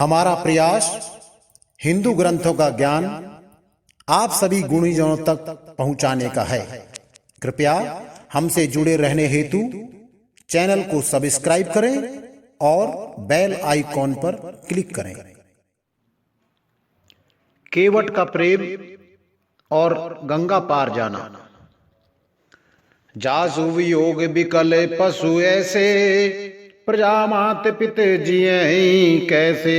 हमारा प्रयास हिंदू ग्रंथों का ज्ञान आप सभी गुणीजनों तक पहुंचाने का है। कृपया हमसे जुड़े रहने हेतु चैनल को सब्सक्राइब करें और बेल आइकॉन पर क्लिक करें। केवट का प्रेम और गंगा पार जाना। जासु वियोग बिकल पशु ऐसे, प्रजा मात पित जियहि कैसे।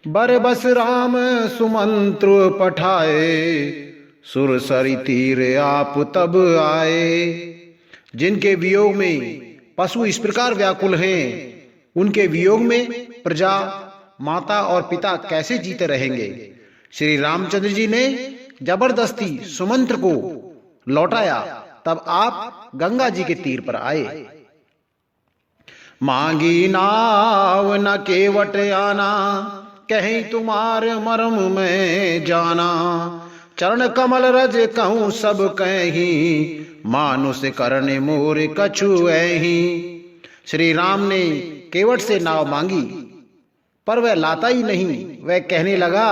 बर बस राम सुमंत्र पठाए, सुर सरि तीर आप तब आए। जिनके वियोग में पशु इस प्रकार व्याकुल हैं, उनके वियोग में प्रजा माता और पिता कैसे जीते रहेंगे। श्री रामचंद्र जी ने जबरदस्ती सुमंत्र को लौटाया, तब आप गंगा जी के तीर पर आए। मांगी नाव न केवट आना, कहीं तुम्हार मर्म में जाना। चरण कमल रज कहूँ सब कहीं, मानुष करने मोर कछु ऐही। श्री राम ने केवट से नाव मांगी, पर वह लाता ही नहीं। वह कहने लगा,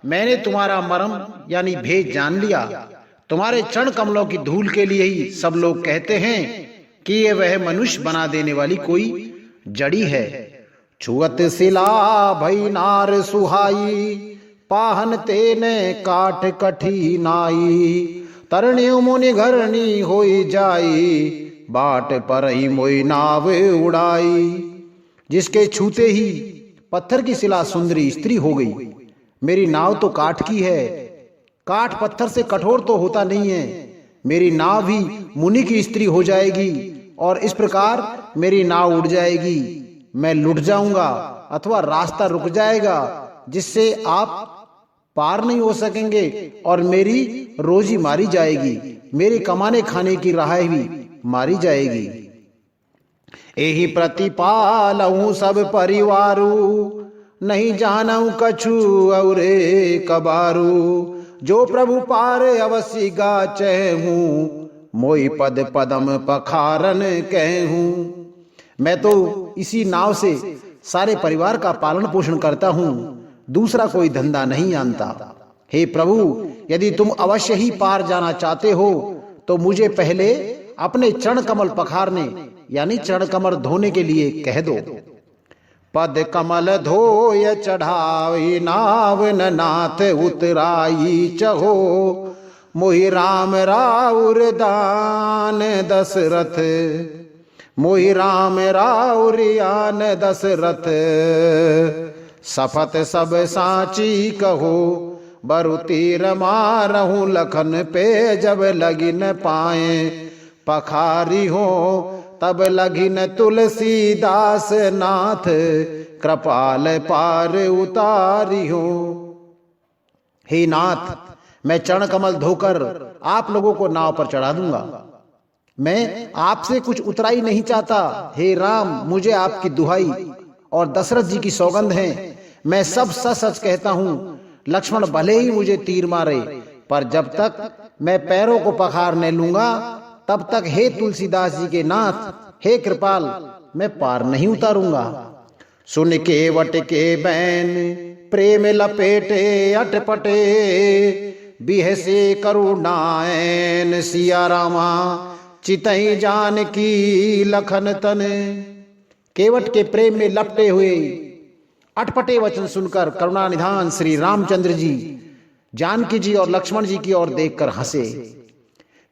मैंने तुम्हारा मर्म यानी भेद जान लिया। तुम्हारे चरण कमलों की धूल के लिए ही सब लोग कहते हैं कि ये वह मनुष्य बना देने वाली कोई जड़ी है। छुअत शिला भई नार सुहाई, पाहन तेने काट कठिनाई। तरणी मुनि घरनी होई जाई, बाट पर ही मोई नाव उड़ाई। जिसके छूते ही पत्थर की शिला सुंदरी स्त्री हो गई। मेरी नाव तो काठ की है, काठ पत्थर से कठोर तो होता नहीं है। मेरी नाव भी मुनि की स्त्री हो जाएगी और इस प्रकार मेरी नाव उड़ जाएगी। मैं लुट जाऊंगा अथवा रास्ता रुक जाएगा, जिससे आप पार नहीं हो सकेंगे और मेरी रोजी मारी जाएगी। मेरे कमाने खाने की राह भी मारी जाएगी। एही प्रतिपालहूं सब परिवारू, नहीं जानऊ कछु औरे कबारू। जो प्रभु पार अवश्य गाचहूँ, मोई पद पदम पखारन कहूँ। मैं तो इसी नाव से सारे परिवार का पालन पोषण करता हूँ, दूसरा कोई धंधा नहीं जानता। हे प्रभु, यदि तुम अवश्य ही पार जाना चाहते हो तो मुझे पहले अपने चरण कमल पखारने यानी चरण कमल धोने के लिए कह दो। पद कमल धोय चढ़ाई, नाव न नाथ उतराई चहो। मोहि राम राउर दान दशरथ, मोहि राम राउर आन दशरथ। सफत सब साची कहो, बरु तीर मारहूं लखन पे। जब लगी न पाए पखारी हो, तब लगी न तुलसीदास नाथ। कृपाल पार उतारी हो। हे नाथ, मैं चरण कमल धोकर आप लोगों को नाव पर चढ़ा दूंगा। मैं आपसे कुछ उतराई नहीं चाहता। हे राम, मुझे आपकी दुहाई और दशरथ जी की सौगंध है, मैं सब सच सच कहता हूँ। लक्ष्मण भले ही मुझे तीर मारे, पर जब तक मैं पैरों को पखारने लूंगा तब तक हे तुलसीदास जी के नाथ, हे कृपाल, मैं पार नहीं उतारूंगा। सुन केवट के बैन प्रेम लपेटे अटपटे, बिहसे करुणाएन सिया रामा। चितई जान की लखन तन। केवट के प्रेम में लपटे हुए अटपटे वचन सुनकर करुणा निधान श्री रामचंद्र जी जानकी जी और लक्ष्मण जी की ओर देखकर हंसे।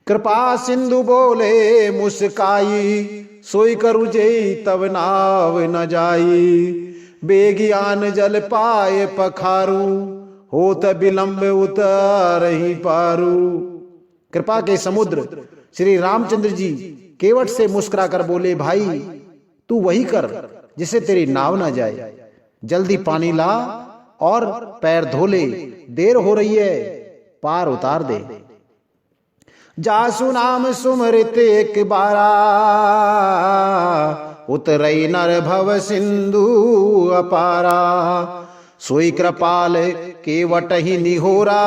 कृपा सिंधु बोले मुस्काई, सोई करु जेई तब नाव न जाई। बेगियान जल पाए पखारू, होत विलंब उतर ही पारू। कृपा के समुद्र श्री रामचंद्र जी केवट से मुस्कुरा कर बोले, भाई तू वही कर जिससे तेरी नाव ना जाए। जल्दी पानी ला और पैर धो ले, देर हो रही है, पार उतार दे। जासु नाम सुमरित एक बारा, उतरई नर भव सिंधु अपारा। सोई कृपाल केवट ही निहोरा,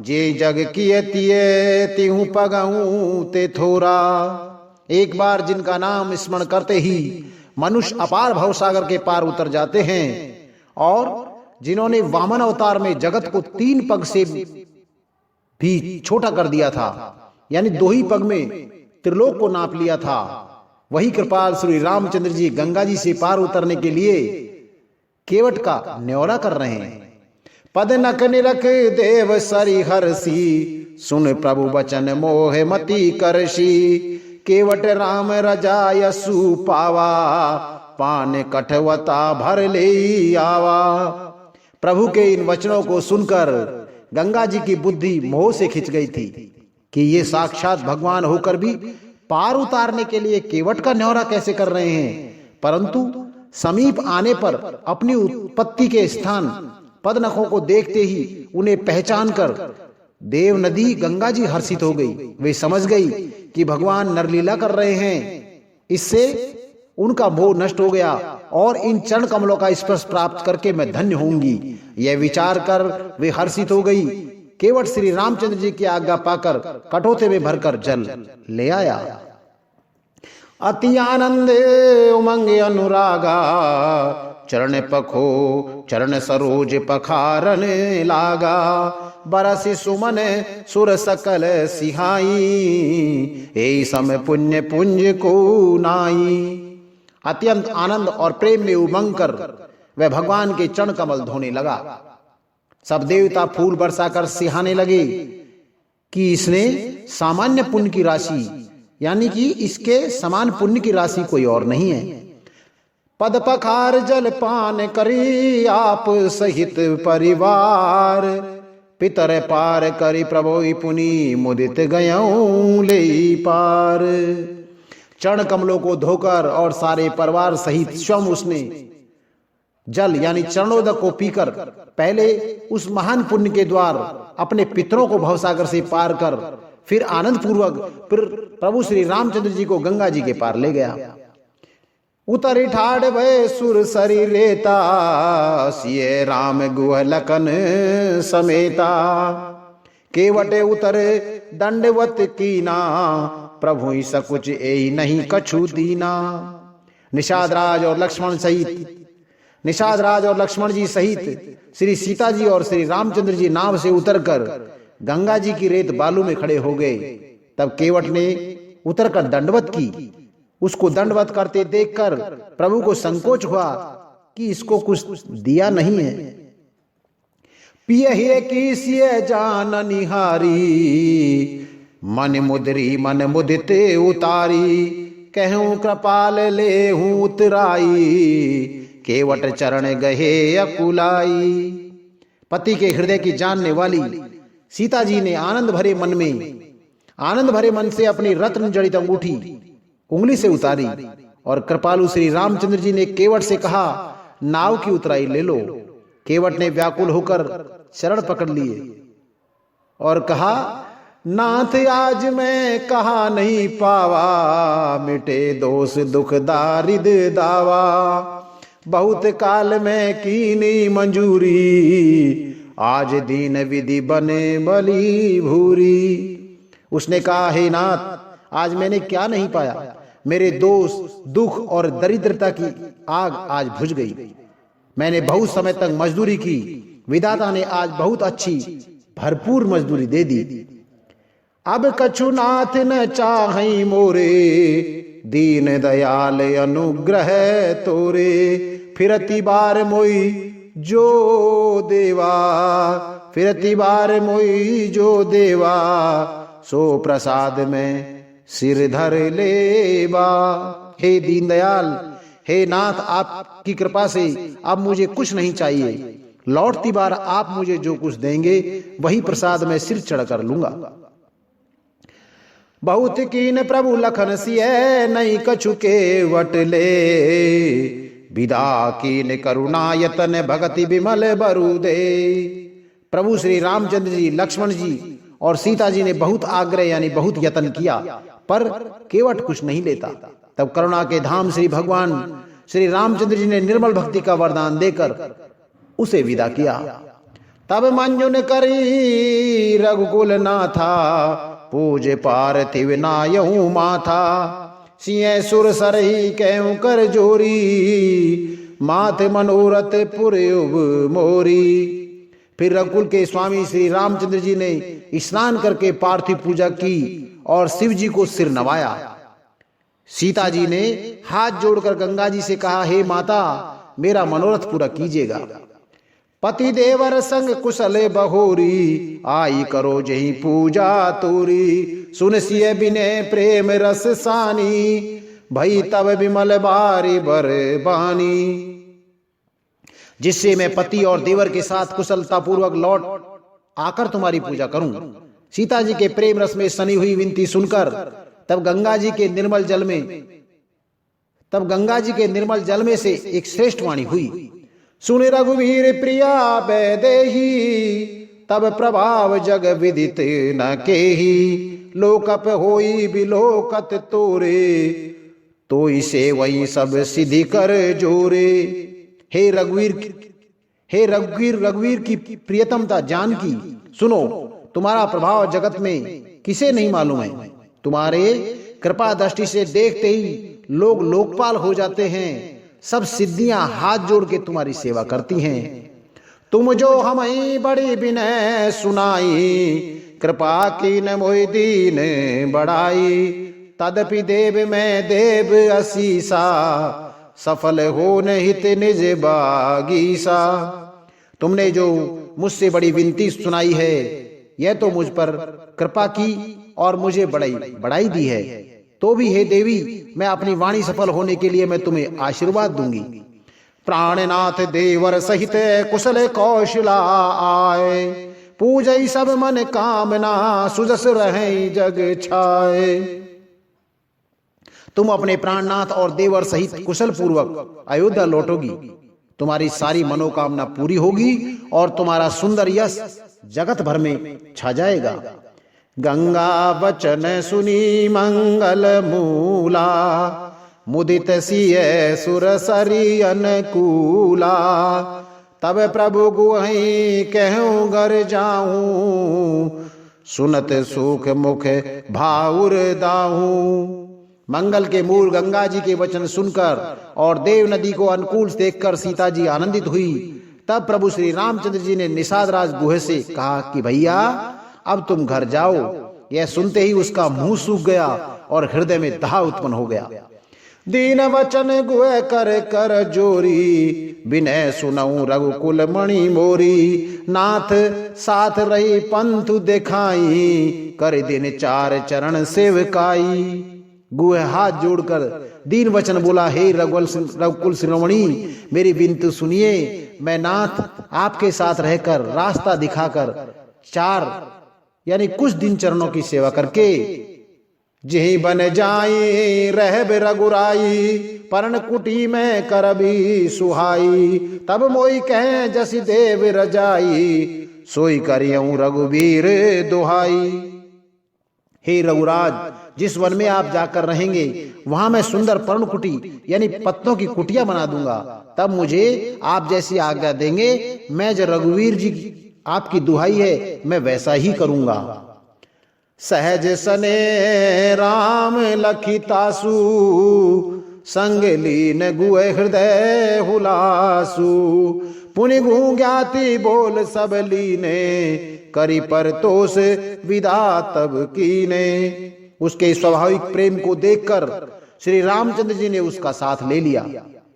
जे जग किए तिये तिहु पगहूं ते थोरा। एक बार जिनका नाम स्मरण करते ही मनुष्य अपार भवसागर के पार उतर जाते हैं, और जिन्होंने वामन अवतार में जगत को 3 पग से भी छोटा कर दिया था, यानी 2 ही पग में त्रिलोक को नाप लिया था, वही कृपाल श्री रामचंद्र जी गंगा जी से पार उतरने के लिए केवट का न्योरा कर रहे हैं। पद नक निरख देव सरि हरसी, सुन प्रभु वचन मोह मति करसी, केवट राम रजा यसु पावा, पान कठवता भर ले आवा। प्रभु के इन वचनों को सुनकर गंगा जी की बुद्धि मोह से खिंच गई थी कि ये साक्षात भगवान होकर भी पार उतारने के लिए केवट का न्योरा कैसे कर रहे हैं। परंतु समीप आने पर अपनी उत्पत्ति के स्थान पदनखों को देखते ही उन्हें पहचान कर देव नदी गंगा जी हर्षित हो गई। वे समझ गई कि भगवान नरलीला कर रहे हैं। इससे उनका मोह नष्ट हो गया और इन चरण कमलों का स्पर्श प्राप्त करके मैं धन्य होंगी, यह विचार कर वे हर्षित हो गई। केवट श्री रामचंद्र जी की आज्ञा पाकर कटोते में भरकर जल ले आया। अति आनंद उमंग अनुरागा, चरण पखो चरण सरोज पखारन लागा, बरस सुमन सुर सकल सिहाई, ए सम पुण्य पुंज को नाई। अत्यंत आनंद और प्रेम में उमंग कर वह भगवान के चरण कमल धोने लगा। सब देवता फूल बरसाकर सिहाने लगे कि इसने सामान्य पुण्य की राशि, यानी कि इसके समान पुण्य की राशि कोई और नहीं है। पद पखार जल पान करी आप सहित परिवार, पितर पार करी प्रभु पुनि मुदित गयऊं ले पार। चरण कमलों को धोकर और सारे परिवार सहित स्वयं उसने जल यानी चरणोदक को पीकर पहले उस महान पुण्य के द्वार अपने पितरों को भवसागर से पार कर फिर आनंद पूर्वक प्रभु श्री रामचंद्र जी को गंगा जी के पार ले गया। उतरी ठाड़ भय सुर सरी रेता, सिए राम गुह लखन समेता, केवटे उतरे दंडवत कीना, प्रभु ही सकुच एहि नहीं कछु दीना। निषाद राज और लक्ष्मण जी सहित श्री सीता जी और श्री रामचंद्र जी नाव से उतरकर गंगा जी की रेत बालू में खड़े हो गए। तब केवट ने उतरकर दंडवत की। उसको दंडवत करते देखकर प्रभु को संकोच हुआ कि इसको कुछ दिया नहीं है। पियहि कीसिए जान निहारी, मन मुदरी मन मुदिते उतारी, कहूं कृपाल ले हूं उतराई, केवट चरण गहे अकुलाई। पति के हृदय की जानने वाली सीता जी ने आनंद भरे मन से अपनी रत्न जड़ित अंगूठी उंगली से उतारी और कृपालु श्री रामचंद्र जी ने केवट से कहा, नाव की उतराई ले लो। केवट ने व्याकुल होकर शरण पकड़ लिए और कहा, नाथ आज मैं कहा नहीं पावा, मिटे दोष दुख दारिद दावा, बहुत काल में कीनी मंजूरी, आज दीन विधि बने बली भूरी। उसने कहा, हे नाथ, आज मैंने क्या नहीं पाया, मेरे दोष दुख और दरिद्रता की आग आज बुझ गई। मैंने बहुत समय तक मजदूरी की, विधाता ने आज बहुत अच्छी भरपूर मजदूरी दे दी। अब कछु नाथ न चाहई मोरे, दीन दयाल अनुग्रह तोरे, फिरती बार मोई जो देवा, फिरती बार मोई जो देवा, सो प्रसाद में सिर धर लेवा। हे दीनदयाल, हे नाथ, आपकी कृपा से अब मुझे कुछ नहीं चाहिए। लौटती बार आप मुझे जो कुछ देंगे वही प्रसाद में सिर चढ़कर लूंगा। बहुत कीन प्रभु लखन सिय, नहीं कछु के वटले, विदा कीन करुणा यतन भगति विमल बरुदे। प्रभु श्री रामचंद्र जी, लक्ष्मण जी और सीता जी ने बहुत आग्रह यानी बहुत यत्न किया, पर केवट कुछ नहीं लेता। तब करुणा के धाम श्री भगवान श्री रामचंद्र जी ने निर्मल भक्ति का वरदान देकर उसे विदा किया। तब मंजुन करी रघुकुल नाथा, पूज पार्थिव नायहु माथा, सिंह सुर सरही कहूं कर जोरी, माथे मनोरथ पुरयुब मोरी। फिर रघुकुल के स्वामी श्री रामचंद्र जी ने स्नान करके पार्थिव पूजा की और शिव जी को सिर नवाया। सीता जी ने हाथ जोड़कर गंगा जी से कहा, हे माता, मेरा मनोरथ पूरा कीजिएगा। पति देवर संग कुशल बहोरी, आई करो जही पूजा तोरी। सुन सिय बिने प्रेम रस सानी, भई तब विमल बारी बर बानी। जिससे मैं पति और देवर के साथ कुशलता पूर्वक लौट आकर तुम्हारी पूजा करूं। सीता जी के प्रेम रस में सनी हुई विनती सुनकर तब गंगा जी के निर्मल जल में से एक श्रेष्ठ वाणी हुई। सुन रघुवीर प्रिया वैदेही, तब प्रभाव जग विदित न केही। लोकप होई बिलोकत तोरे, तो इसे वही सब सिद्धि कर जोरे। हे रघुवीर की प्रियतमता जानकी, सुनो, तुम्हारा प्रभाव जगत में किसे नहीं मालूम है। तुम्हारे कृपा दृष्टि से देखते ही लोग लोकपाल हो जाते हैं। सब सिद्धियां हाथ जोड़ के तुम्हारी सेवा करती हैं। तुम जो हमें बड़ी विनय सुनाई, कृपा की न मोहि दीन बढ़ाई। तदपि देव मैं देव असीसा, सफल हो हित निज बागीसा। तुमने जो मुझसे बड़ी विनती सुनाई है, यह तो मुझ पर कृपा की और मुझे बढ़ाई दी है। तो भी हे देवी, मैं अपनी वाणी सफल होने के लिए मैं तुम्हें आशीर्वाद दूंगी। प्राणनाथ देवर सहित कुशल कौशला आए, पूजई सब मन कामना, सुजस रहे जग छाए। तुम अपने प्राणनाथ और देवर सहित कुशल पूर्वक अयोध्या लौटोगी। तुम्हारी सारी मनोकामना पूरी होगी और तुम्हारा सुंदर यश जगत भर में छा जाएगा। गंगा वचन सुनी मंगल मूला, मुदित सिय सुर सरी अनुकूला। तब प्रभु गुहई कहूं घर जाऊं, सुनत सुख मुख भाउर दाऊं। मंगल के मूल गंगा जी के वचन सुनकर और देव नदी को अनुकूल देखकर सीता जी आनंदित हुई। तब प्रभु श्री रामचंद्र जी ने निषाद राज गुहे से कहा कि भैया, अब तुम घर जाओ। यह सुनते ही उसका मुंह सूख गया और हृदय में दाह उत्पन्न हो गया। दीन वचन गुहे कर कर जोरी, विनय सुनऊ रघुकुल मणि मोरी। नाथ साथ रही पंथु दिखाई, कर दिन चार चरण सेवकाई। गुहे हाथ जोड़कर दीन वचन बोला, हे रघुकुल शिरोमणि, मेरी विनती सुनिए। मैं नाथ आपके साथ रहकर रास्ता दिखाकर यानी कुछ दिन चरणों की सेवा करके जेहि बन जाई रहब रघुराई। पर्ण कुटी में करबी सुहाई, तब मोई कहें जसि देव रजाई। सोई करियऊं रघुवीर दुहाई। हे रघुराज, जिस वन में आप जाकर रहेंगे वहां मैं सुंदर पर्णकुटी यानी पत्तों की कुटिया बना दूंगा। तब मुझे आप जैसी आज्ञा देंगे, मैं जो रघुवीर जी आपकी दुहाई है मैं वैसा ही करूंगा। सहज सने राम लखितासु, संग लीन गुए हृदय हुलासु। पुनि गुह ज्ञाति बोल सब लीने, करी पर तोष विदा तब कीने। उसके स्वाभाविक प्रेम को देखकर श्री रामचंद्र जी ने उसका साथ ले लिया।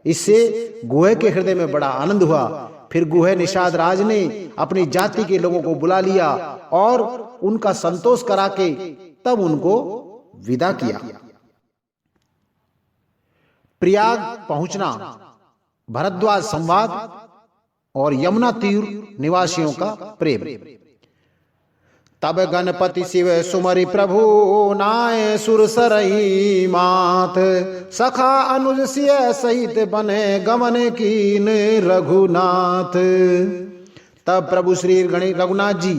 इससे गुहे के हृदय में बड़ा आनंद हुआ। फिर गुहे निषाद राज ने अपनी जाति के लोगों को बुला लिया और उनका संतोष करा के तब उनको विदा किया। प्रयाग पहुंचना, भरद्वाज संवाद और यमुना तीर निवासियों का प्रेम। तब गणपति शिव सुमरि प्रभु, नाय सुर सरही माथ। सखा अनुज सिय सहित बने, गमन कीन रघुनाथ। तब प्रभु श्री रघुनाथ जी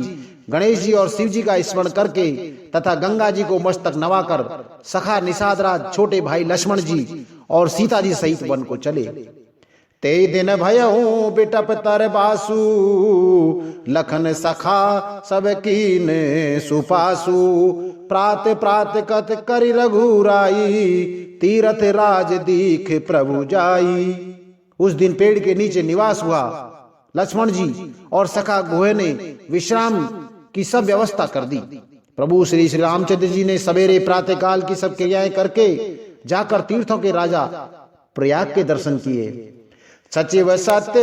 गणेश जी और शिव जी का स्मरण करके तथा गंगा जी को मस्तक नवाकर सखा निषाद राज, छोटे भाई लक्ष्मण जी और सीता जी सहित वन को चले। ते दिन भयऊ बिटप तर बासु, लखन सखा सब कीन सुपासु। प्रात प्रात कत करि रघुराई, तीरथ राज दीख प्रभु जाई। उस दिन पेड़ के नीचे निवास हुआ। लक्ष्मण जी और सखा गुहे ने विश्राम की सब व्यवस्था कर दी। प्रभु श्री रामचंद्र जी ने सवेरे प्रातः काल की सब क्रियाएं करके जाकर तीर्थों के राजा प्रयाग के दर्शन किए। सचिव सत्य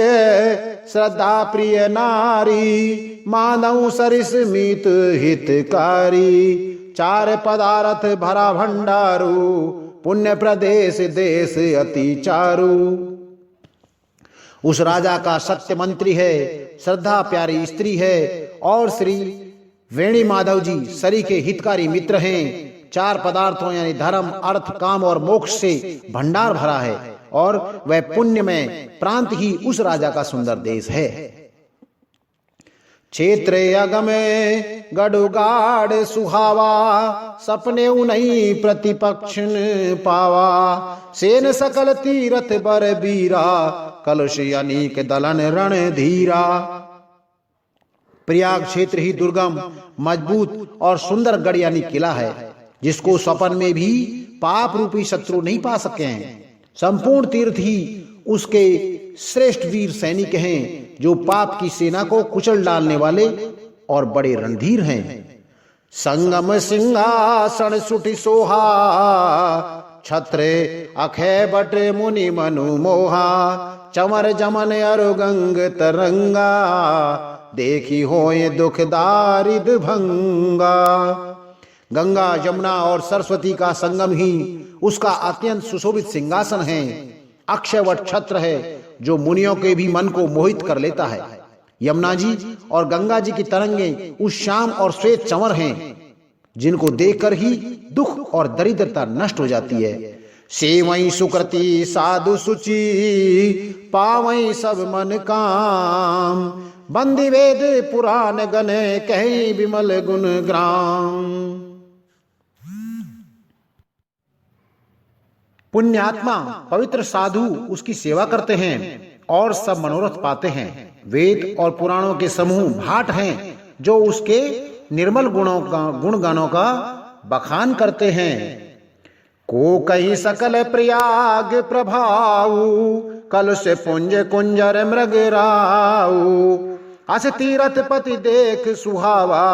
श्रद्धा प्रिय नारी, मानव सरिस मीत हितकारी। चार पदार्थ भरा भंडारू, पुण्य प्रदेश देश अति चारु। उस राजा का सत्य मंत्री है, श्रद्धा प्यारी स्त्री है और श्री वेणी माधव जी सरी के हितकारी मित्र हैं। चार पदार्थों यानी धर्म, अर्थ, काम और मोक्ष से भंडार भरा है और वह पुण्य में प्रांत ही उस राजा का सुंदर देश है। क्षेत्र अगमे गढ़ुगाड़ सुहावा, सपने उन्हीं प्रतिपक्ष पावा। सेन सकल तीरथ बर बीरा, कलुष अनीक दलन रण धीरा। प्रयाग क्षेत्र ही दुर्गम, मजबूत और सुंदर गढ़ यानी किला है, जिसको स्वप्न में भी पाप रूपी शत्रु नहीं पा सके हैं। संपूर्ण तीर्थ ही उसके श्रेष्ठ वीर सैनिक हैं, जो पाप की सेना को कुचल डालने वाले और बड़े रणधीर हैं। संगम सिंहासन सुटि सोहा, छत्रे अखय बट मुनि मनु मोहा। चमर जमन अरु गंग तरंगा, देखी होए दुख दारिद भंगा। गंगा, यमुना और सरस्वती का संगम ही उसका अत्यंत सुशोभित सिंहासन है। अक्षयवट छत्र है जो मुनियों के भी मन को मोहित कर लेता है। यमुना जी और गंगा जी की तरंगे उस श्याम और श्वेत चंवर हैं, जिनको देखकर ही दुख और दरिद्रता नष्ट हो जाती है। सेवई सुकृति साधु सुचि, पावई सब मन काम। बंदी वेद पुराण गने, कहीं विमल गुण ग्राम। पुण्यात्मा पवित्र साधु उसकी सेवा करते हैं और सब मनोरथ पाते हैं। वेद और पुराणों के समूह भाट हैं जो उसके निर्मल गुण गानों का बखान करते हैं। को कहीं सकल प्रयाग प्रभाऊ, कल से पुंज कुंजर मृग राऊ। अस तीरथ पति देख सुहावा,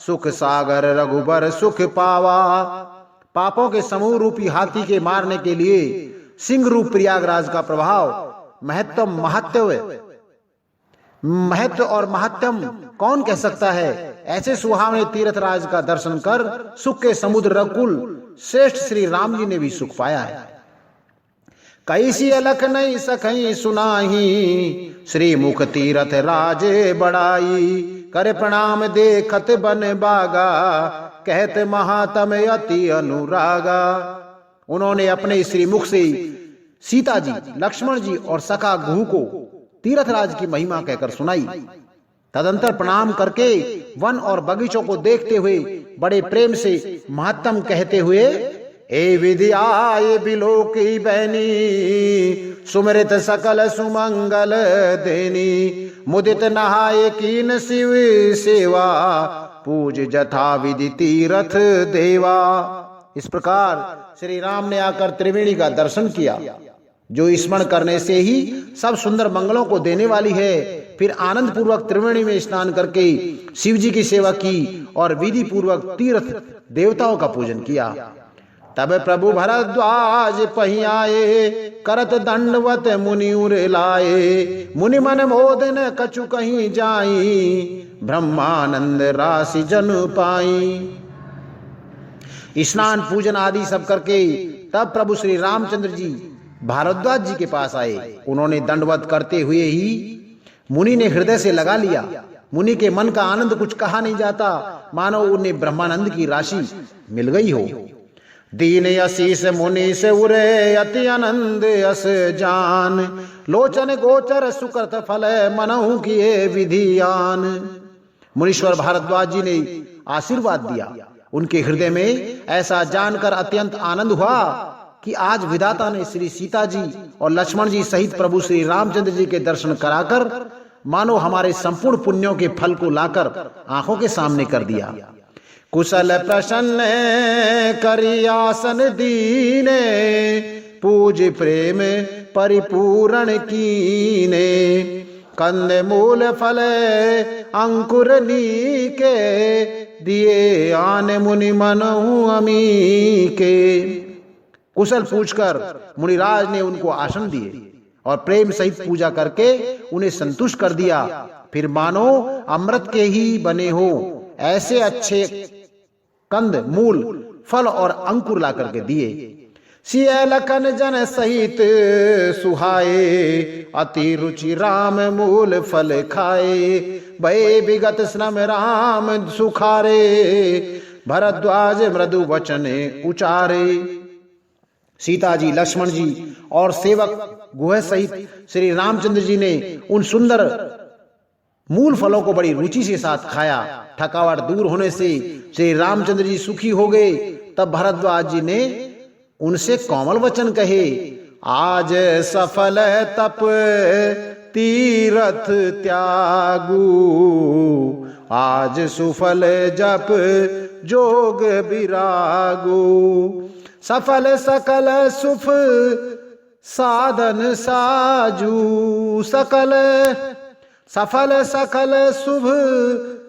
सुख सागर रघुबर सुख पावा। पापों के समूह रूपी हाथी के मारने के लिए सिंह रूप प्रयागराज का प्रभाव, महत्व और महात्म कौन कह सकता है। ऐसे सुहावने तीर्थ राज का दर्शन कर सुख के समुद्र रघुकुल श्रेष्ठ श्री राम जी ने भी सुख पाया है। कैसी अलख नहीं सखई सुनाही, श्री मुख तीरथ राजे बड़ाई। कर प्रणाम देखत बन बागा, कहते महात्म अति अनुरागा। उन्होंने अपने श्री मुख से सीता जी, लक्ष्मण जी और सखा गुह को तीर्थराज की महिमा कहकर सुनाई। तदंतर प्रणाम करके वन और बगीचों को देखते हुए बड़े प्रेम से महात्म कहते हुए, ए विद्याए बिलो की बैनी, सुमृत सकल सुमंगल देनी। मुदित नहाए कीन शिव सेवा, पूज जथा विधि तीरथ देवा। इस प्रकार श्री राम ने आकर त्रिवेणी का दर्शन किया, जो स्मरण करने से ही सब सुंदर मंगलों को देने वाली है। फिर आनंद पूर्वक त्रिवेणी में स्नान करके शिव जी की सेवा की और विधि पूर्वक तीर्थ देवताओं का पूजन किया। तब प्रभु भरद्वाज पही आए, करत दंडवत मुनि उर लाए। मुनि मन मोदन कछु कहीं जाई, ब्रह्मानंद राशि जन पाई। स्नान पूजन आदि सब करके तब प्रभु श्री रामचंद्र जी भारद्वाज जी के पास आए। उन्होंने दंडवत करते हुए ही मुनि ने हृदय से लगा लिया। मुनि के मन का आनंद कुछ कहा नहीं जाता, मानो उन्हें ब्रह्मानंद की राशि मिल गई हो। दीन आशीष मुनि से उरे, अति आनंद अस जान। लोचन गोचर सुकृत फल, मनहु किए विधियान। मुनीश्वर भारद्वाज जी ने आशीर्वाद दिया। उनके हृदय में ऐसा जानकर अत्यंत आनंद हुआ कि आज विधाता ने श्री सीता जी और लक्ष्मण जी सहित प्रभु श्री रामचंद्र जी के दर्शन कराकर मानो हमारे संपूर्ण पुण्यों के फल को लाकर आंखों के सामने कर दिया। कुशल प्रसन्न करी आसन दीने, पूज प्रेम परिपूर्ण कीने, कंद मूल फल अंकुर नीके, दिए आन मुनि मनहु अमी के। कुशल पूछकर मुनिराज ने उनको आसन दिए और प्रेम सहित पूजा करके उन्हें संतुष्ट कर दिया। फिर मानो अमृत के ही बने हो ऐसे अच्छे कंद मूल फल और अंकुर ला करके दिए। सिय लखन जन सहित सुहाए, अति रुचि राम मूल फल खाए, भय विगत श्रम राम सुखारे, भरद्वाज मृदु वचन उचारे। सीता जी, लक्ष्मण जी और सेवक गुह सहित श्री रामचंद्र जी ने उन सुंदर मूल फलों को बड़ी रुचि से साथ खाया। थकावट दूर होने से श्री रामचंद्र जी सुखी हो गए। तब भरद्वाज जी ने उनसे कोमल वचन कहे, आज सफल तप तीरथ त्यागू, आज सुफल जप जोग विरागू, सफल सकल सुफ साधन साजू, सफल सकल शुभ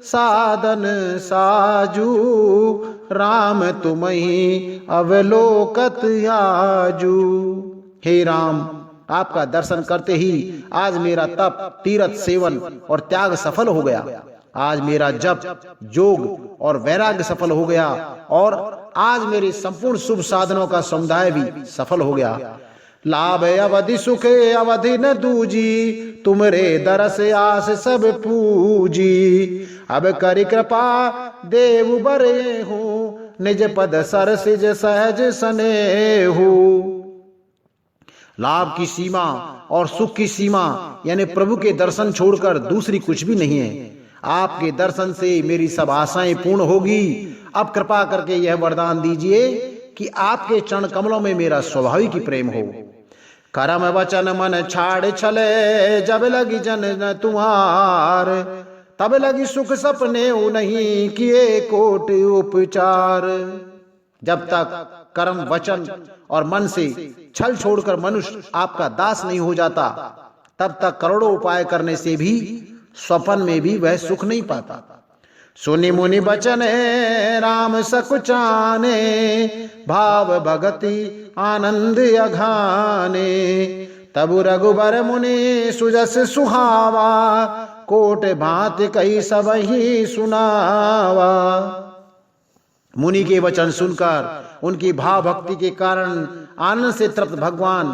साधन साजू, राम तुमहि अवलोकत आजू। हे राम, आपका दर्शन करते ही आज मेरा तप, तीर्थ सेवन और त्याग सफल हो गया। आज मेरा जप, जोग और वैराग्य सफल हो गया और आज मेरे संपूर्ण शुभ साधनों का समुदाय भी सफल हो गया। लाभ अवधि सुख अवधि न दूजी, तुमरे दरस आस सब पूजी, अब करि कृपा देव बरे हूँ, निज पद सरसिज सहज स्नेहु। लाभ की सीमा और सुख की सीमा यानी प्रभु के दर्शन छोड़कर दूसरी कुछ भी नहीं है। आपके दर्शन से मेरी सब आशाएं पूर्ण होगी। अब कृपा करके यह वरदान दीजिए कि आपके चरण कमलों में मेरा स्वाभाविक ही प्रेम हो। करम वचन मन छाड़ छले, जब लगी जन तुम्हार, तब लगी सुख सपने नहीं किए कोट उपचार। जब तक कर्म वचन और मन से छल छोड़कर मनुष्य आपका दास नहीं हो जाता, तब तक करोड़ों उपाय करने से भी स्वप्न में भी वह सुख नहीं पाता। सुनि मुनि बचन राम सकुचाने, भाव भगति आनंद अघाने, तब रघुबर मुनि सुजस सुहावा, कोट भांति कई सब ही सुनावा। मुनि के वचन सुनकर उनकी भाव भक्ति के कारण आनंद से तृप्त भगवान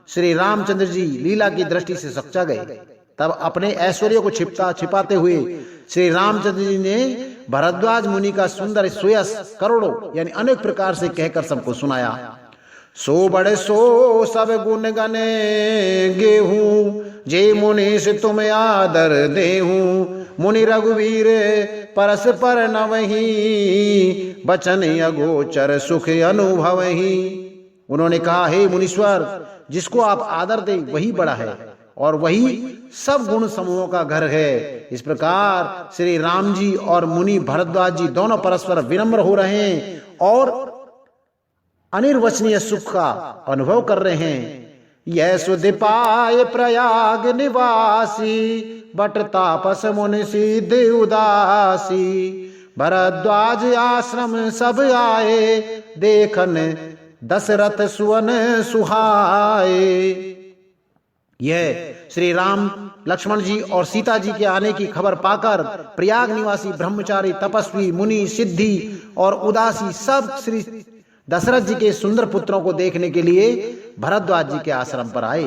श्री रामचंद्र जी लीला की दृष्टि से सच्चा गए। तब अपने ऐश्वर्य को छिपाते हुए श्री रामचंद्र जी ने भरद्वाज मुनि का सुंदर सुयस करोड़ों यानी अनेक प्रकार से कहकर सबको सुनाया। सो बड़े सो सब गुण गने गेहूं, जे मुनि से तुम आदर देहूं, मुनि रघुवीर परस पर नवही, बचन अगोचर सुख अनुभवही। उन्होंने कहा, हे मुनीश्वर, जिसको आप आदर दे वही बड़ा है और वही सब गुण समूहों का घर है। इस प्रकार श्री राम जी और मुनि भरद्वाज जी दोनों परस्पर विनम्र हो रहे हैं और अनिर्वचनीय सुख का अनुभव कर रहे हैं। यह सुधि पाए प्रयाग निवासी, बट तापस मुनि सिद्ध उदासी, भरद्वाज आश्रम सब आए, देखन दशरथ सुवन सुहाए। यह श्री राम, लक्ष्मण जी और सीता जी के आने की खबर पाकर प्रयाग निवासी ब्रह्मचारी, तपस्वी, मुनि, सिद्धि और उदासी सब श्री दशरथ जी के सुंदर पुत्रों को देखने के लिए भरद्वाज जी के आश्रम पर आए।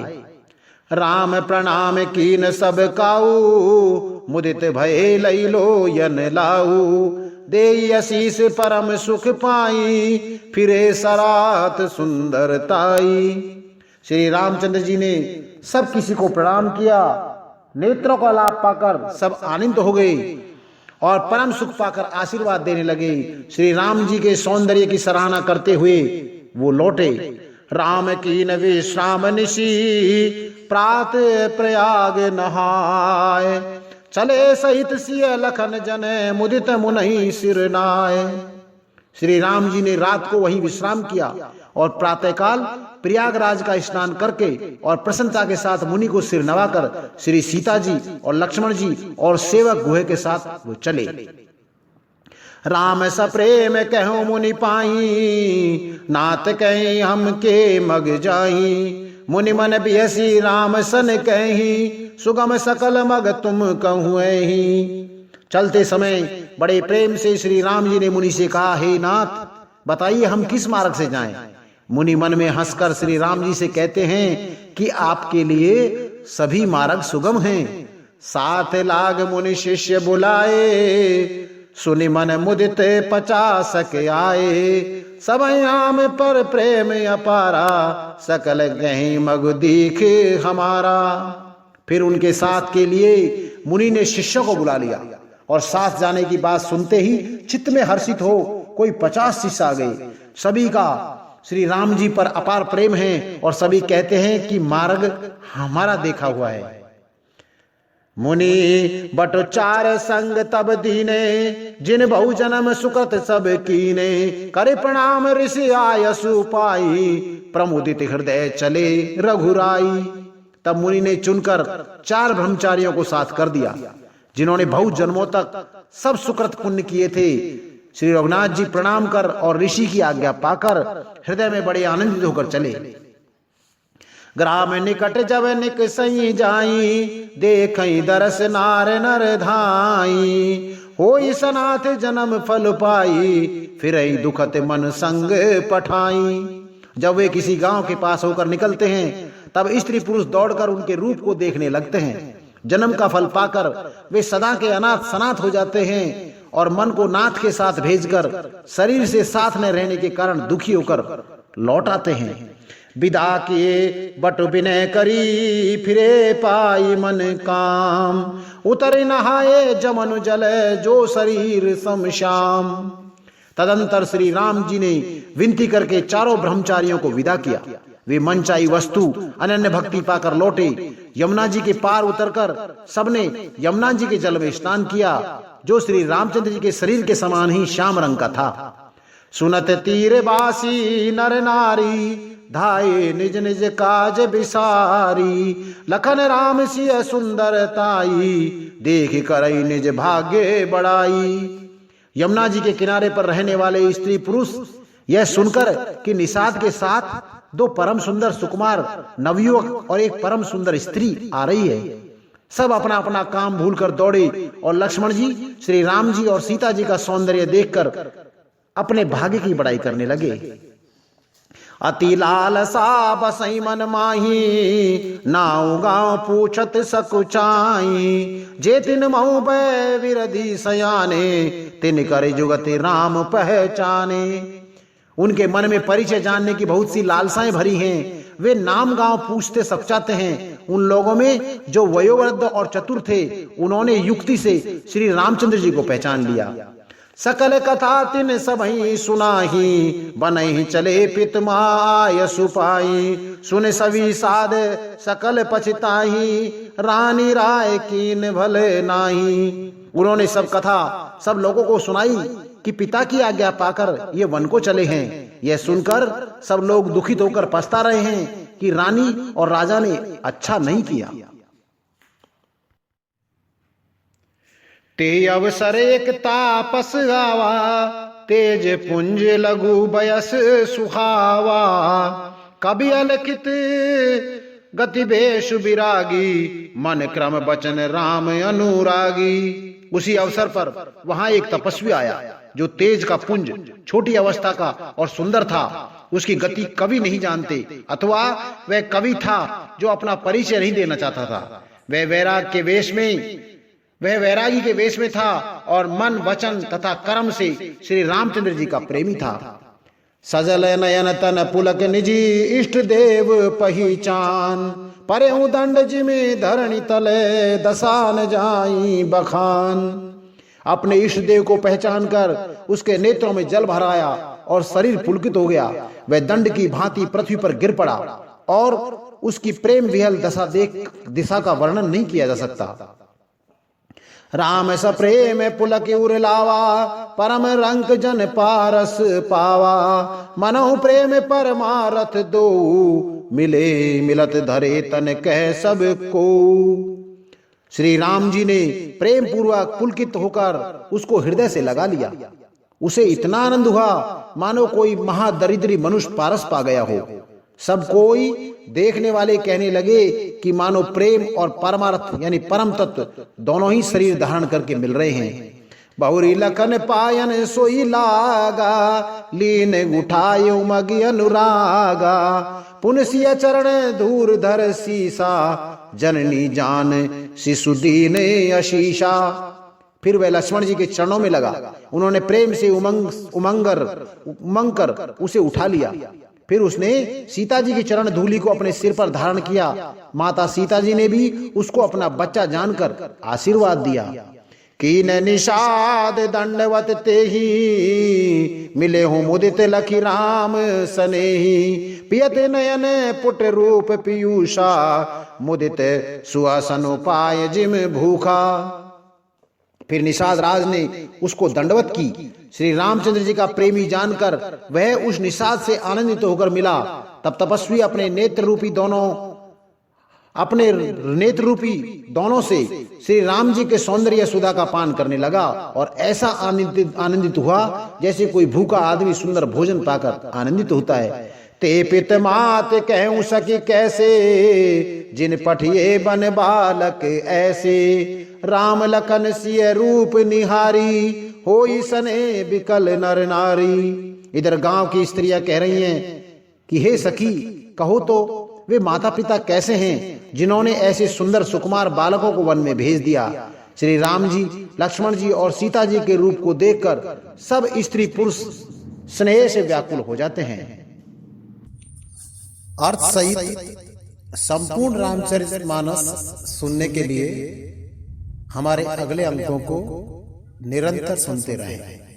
राम प्रणाम कीन सब काऊ, मुदित भय लई लो यन लाऊ, देई आशीष परम सुख पाई, फिरे सरात सुंदरताई। श्री रामचंद्र जी ने सब किसी को प्रणाम किया। नेत्रों का लाभ पाकर सब आनंदित हो गए और परम सुख पाकर आशीर्वाद देने लगे। श्री राम जी के सौंदर्य की सराहना करते हुए वो लौटे। राम कीन विश्राम निशी, प्रात प्रयाग नहाय। चले सहित सिय लखन जने, मुदित मुनहि सिर नाय। श्री राम जी ने रात को वहीं विश्राम किया और प्रातःकाल प्रयागराज का स्नान करके और प्रसन्नता के साथ मुनि को सिर नवाकर श्री सीता जी और लक्ष्मण जी और सेवक गुहे के साथ वो चले। राम सप्रेम कहो मुनि पाई, नाथ कहीं हम के मग जाई। मुनि मन बिहसी राम सन कहीं, सुगम सकल मग तुम कहूँ ही। चलते समय बड़े प्रेम से श्री राम जी ने मुनि से कहा, हे नाथ बताइए हम किस मार्ग से जाएं। मुनि मन में हंसकर श्री राम जी से कहते हैं कि आपके लिए सभी मार्ग सुगम हैं। साथ लाग मुनि शिष्य बुलाए, सुनि मन मुदित 50 आए। सब आम पर प्रेम अपारा, सकल गहीं मग दीख हमारा। फिर उनके साथ के लिए मुनि ने शिष्यों को बुला लिया और साथ जाने की बात सुनते ही चित्त में हर्षित हो कोई 50 शिष्य आ गए। सभी का श्री राम जी पर अपार प्रेम है और सभी कहते हैं कि मार्ग हमारा देखा हुआ है। मुनि बट 4 संग तब दीने, जिन बहु जन्म सुकृत सब कीने। करे प्रणाम ऋषि आयसु पाई, प्रमुदित हृदय चले रघुराई। तब मुनि ने चुनकर 4 ब्रह्मचारियों को साथ कर दिया जिन्होंने बहु जन्मों तक सब सुकृत पुण्य किए थे। श्री रघुनाथ जी प्रणाम कर और ऋषि की आज्ञा पाकर हृदय में बड़े आनंदित होकर चले। ग्राम निकट जब निक सही जाई, देखई दरस नार नर धाई। होई सनाथ जन्म फल पाई, फिरई दुखत मन संग पठाई। जब वे किसी गांव के पास होकर निकलते हैं तब स्त्री पुरुष दौड़कर उनके रूप को देखने लगते हैं। जन्म का फल पाकर वे सदा के अनाथ सनाथ हो जाते हैं और मन को नाथ के साथ भेजकर शरीर से साथ न रहने के कारण दुखी होकर लौट आते हैं। विदा किए बट विनय करी, फिरे पाई मन काम। उतरे नहाए जमनु जल, जो शरीर समश्याम। तदंतर श्री राम जी ने विनती करके 4 ब्रह्मचारियों को विदा किया। वे मनचाही वस्तु अनन्य भक्ति पाकर लौटे। यमुना जी के पार उतरकर सबने यमुना जी के जल में स्नान किया जो श्री रामचंद्र जी के शरीर के समान ही श्याम रंग का था। सुनत तीर बासी नर नारी, धाये निज निज काज बिसारी। लखन राम सिय सुंदरताई, देख करई निज भाग्य बड़ाई। यमुना जी के किनारे पर रहने वाले स्त्री पुरुष यह सुनकर कि निषाद के साथ 2 परम सुंदर सुकुमार नवयुवक और एक परम सुंदर स्त्री आ रही है, सब अपना अपना काम भूलकर दौड़े और लक्ष्मण जी, श्री राम जी और सीता जी का सौंदर्य देखकर अपने भाग्य की बड़ाई करने लगे। अति लालसा बसई मन माही, नाउ गांव पूछत सकुचाई। जे तिन मऊ बै विरधि सयाने, तिन करे जुगति राम पहचाने। उनके मन में परिचय जानने की बहुत सी लालसाएं भरी हैं। वे नाम गांव पूछते सकुचाते हैं। उन लोगों में जो वयोवृद्ध और चतुर थे उन्होंने युक्ति से श्री रामचंद्र जी को पहचान लिया। सकल कथा तिन सबही सुनाही, बनहि चले पितमाय सुपाई। सुन सभी साध सकल पछताही, रानी राय कीन भले नाही। उन्होंने सब कथा सब लोगों को सुनाई कि पिता की आज्ञा पाकर ये वन को चले हैं। यह सुनकर सब लोग दुखित होकर पछता रहे हैं कि रानी और राजा ने अच्छा नहीं किया। ते अवसर एक तापस आवा, तेज पुंज लघु बयस सुहावा। कभी अलखित गति बेश विरागी, मन क्रम बचन राम अनुरागी। उसी अवसर पर वहां एक तपस्वी आया जो तेज का पुंज, छोटी अवस्था का और सुंदर था। उसकी गति कवि नहीं जानते, अथवा वह कवि था जो अपना परिचय नहीं देना चाहता था। वह वैरागी के वेश में था और मन वचन तथा कर्म से श्री रामचंद्र जी का प्रेमी था। सजल नयन तन पुलक निजी, इष्ट देव पहिचान। परे दंड जिमे धरणी तले, दसान जाई बखान। अपने इष्ट देव को पहचान कर उसके नेत्रों में जल भराया और शरीर पुलकित हो गया। वह दंड की भांति पृथ्वी पर गिर पड़ा और उसकी प्रेम विहल दशा देख दिशा का वर्णन नहीं किया जा सकता। राम सप्रेम पुलक उर लावा, परम रंक जन पारस पावा। मनो प्रेम परमारथ दो, मिले मिलत धरे तन कह सब को। श्री राम जी ने प्रेम पूर्वक पुलकित होकर उसको हृदय से लगा लिया। उसे इतना आनंद हुआ मानो कोई महादरिद्री मनुष्य पारस पा गया हो। सब कोई देखने वाले कहने लगे कि मानो प्रेम और परमार्थ यानी परम तत्व दोनों ही शरीर धारण करके मिल रहे हैं। बहुरी लखन पायन सोई लागा, लीन उठाय उमगी अनुरागा। पुनसिय चरण धूर धर सीसा, जननी जान शिशु दीन आशीषा। फिर वह लक्ष्मण जी के चरणों में लगा। उन्होंने प्रेम से उमंग कर उसे उठा लिया। फिर उसने सीता जी की चरण धूलि को अपने सिर पर धारण किया। माता सीता जी ने भी उसको अपना बच्चा जानकर आशीर्वाद दिया। कीन निषाद दंडवत तेहि, मिले हो मुदित लखी राम सनेही। पियत नयन पुट रूप पीयूषा, मुदित सुहासन पाय जिम भूखा। फिर निषाद राज ने उसको दंडवत की। श्री रामचंद्र जी का प्रेमी जानकर वह उस निषाद से आनंदित होकर मिला। तब तपस्वी अपने नेत्र रूपी दोनों से श्री राम जी के सौंदर्य सुधा का पान करने लगा और ऐसा आनंदित हुआ जैसे कोई भूखा आदमी सुंदर भोजन पाकर आनंदित होता है। ते पित मात कहूं सकी कैसे, जिन पठिए बन बालक ऐसे। राम लखन सिय रूप निहारी, होई सने बिकल नर नारी। इधर गांव की स्त्रियां कह रही हैं कि हे सखी, कहो तो वे माता पिता कैसे हैं जिन्होंने ऐसे सुंदर सुकुमार बालकों को वन में भेज दिया। श्री राम जी, लक्ष्मण जी और सीता जी के रूप को देखकर सब स्त्री पुरुष स्नेह से व्याकुल हो जाते हैं। अर्थ सहित संपूर्ण रामचरितमानस सुनने के लिए हमारे अगले अंकों को निरंतर सुनते रहें।